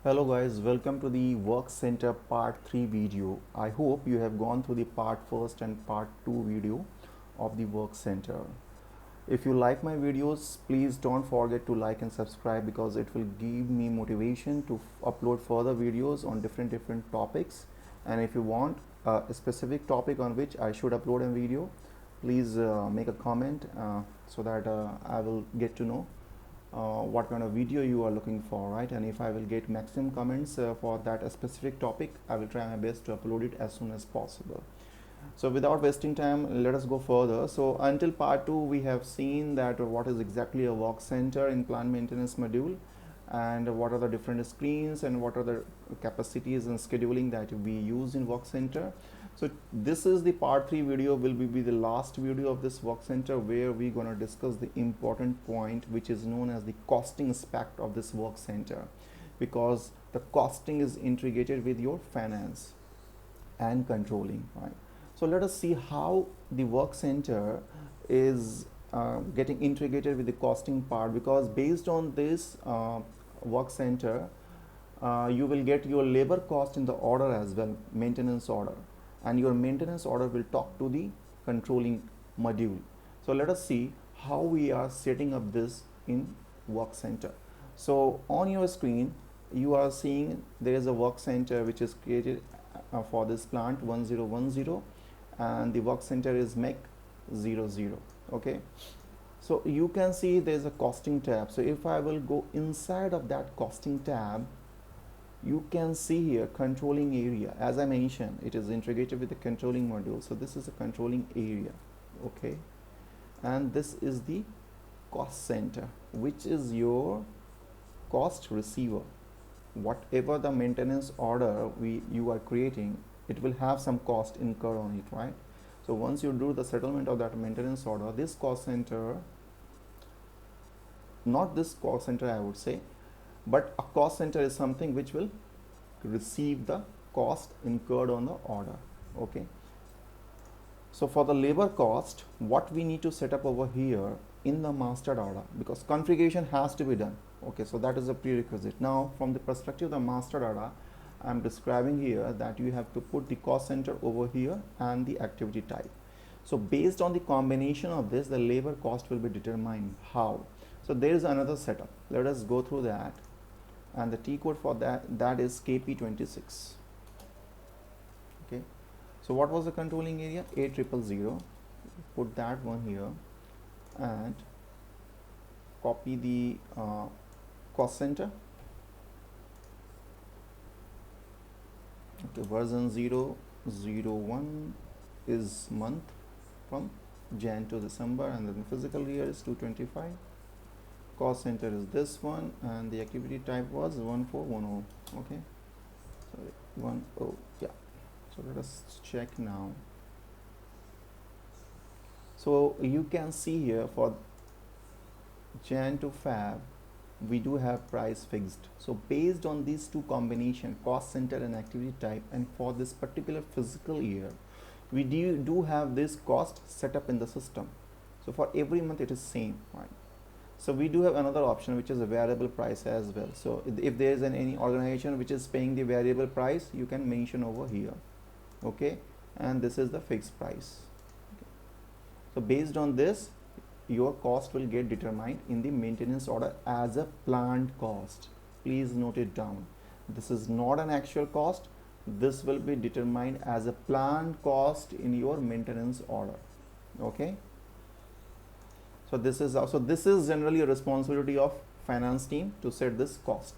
Hello guys, welcome to the Work Center Part 3 video. I hope you have gone through the Part 1 and Part 2 video of the Work Center. If you like my videos, please don't forget to like and subscribe because it will give me motivation to upload further videos on different topics. And if you want a specific topic on which I should upload a video, please make a comment so that I will get to know what kind of video you are looking for, right? And if I will get maximum comments for that specific topic, I will try my best to upload it as soon as possible. So without wasting time, let us go further. So until part 2, we have seen that what is exactly a work center in plant maintenance module, and what are the different screens and what are the capacities and scheduling that we use in work center. So this is the part 3 video, will be the last video of this work center, where we're going to discuss the important point which is known as the costing aspect of this work center, because the costing is integrated with your finance and controlling, right? So let us see how the work center is getting integrated with the costing part, because based on this work center you will get your labor cost in the order as well, maintenance order, and your maintenance order will talk to the controlling module. So let us see how we are setting up this in work center. So on your screen you are seeing there is a work center which is created for this plant 1010, and the work center is MEC 00. Okay, so you can see there's a costing tab. So if I will go inside of that costing tab, you can see here controlling area. As I mentioned, it is integrated with the controlling module. So this is a controlling area. Okay, and this is the cost center, which is your cost receiver. Whatever the maintenance order you are creating, it will have some cost incurred on it, right? So once you do the settlement of that maintenance order, this cost center, not this cost center I would say, but a cost center is something which will receive the cost incurred on the order. Okay, so for the labor cost, what we need to set up over here in the master order, because configuration has to be done. Okay, so that is a prerequisite. Now from the perspective of the master order, I'm describing here that you have to put the cost center over here and the activity type. So based on the combination of this, the labor cost will be determined. How? So there is another setup. Let us go through that. And the T code for that is KP26. Okay, so what was the controlling area? 8000. Put that one here and copy the cost center. Okay, version 001 is month from Jan to December, and then the physical year is 225. Cost center is this one, and the activity type was 1410. Okay, sorry, 10. Yeah, so let us check now. So you can see here for Jan to Feb, we do have price fixed. So based on these two combination, cost center and activity type, and for this particular physical year, we do have this cost set up in the system. So for every month it is same, right? So we do have another option which is a variable price as well. So if there is any organization which is paying the variable price, you can mention over here. Okay, and this is the fixed price. Okay. So based on this, your cost will get determined in the maintenance order as a planned cost. Please note it down. This is not an actual cost. This will be determined as a planned cost in your maintenance order. Okay, so this is generally a responsibility of finance team to set this cost,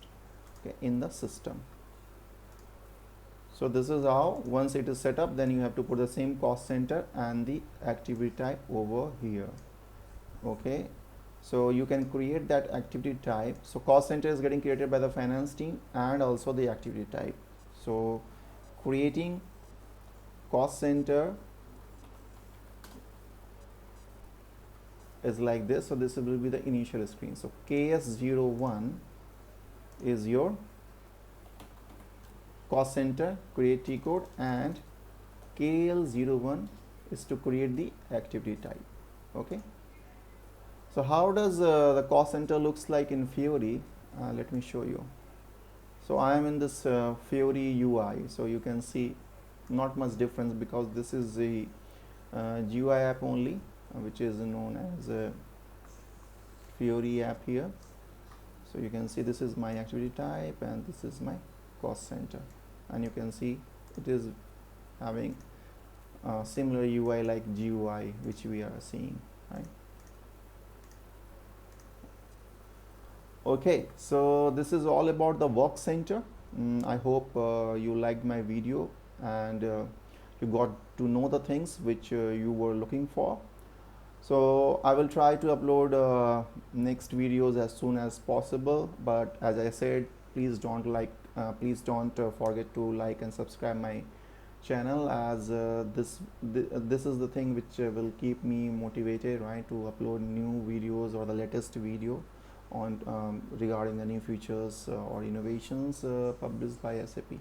okay, in the system. So this is how, once it is set up, then you have to put the same cost center and the activity type over here. Okay, so you can create that activity type. So cost center is getting created by the finance team and also the activity type. So creating cost center is like this. So this will be the initial screen. So KS01 is your cost center, create T code, and KL01 is to create the activity type. Okay, so how does the cost center looks like in Fiori? Let me show you. So I am in this Fiori UI. So you can see not much difference because this is the GUI app only, which is known as Fiori app here. So you can see this is my activity type and this is my cost center, and you can see it is having similar UI like GUI which we are seeing, right? Okay, so this is all about the work center. I hope you liked my video and you got to know the things which you were looking for. So I will try to upload next videos as soon as possible, but as I said, please don't forget to like and subscribe my channel, as this is the thing which will keep me motivated, right, to upload new videos or the latest video on regarding the new features or innovations published by SAP.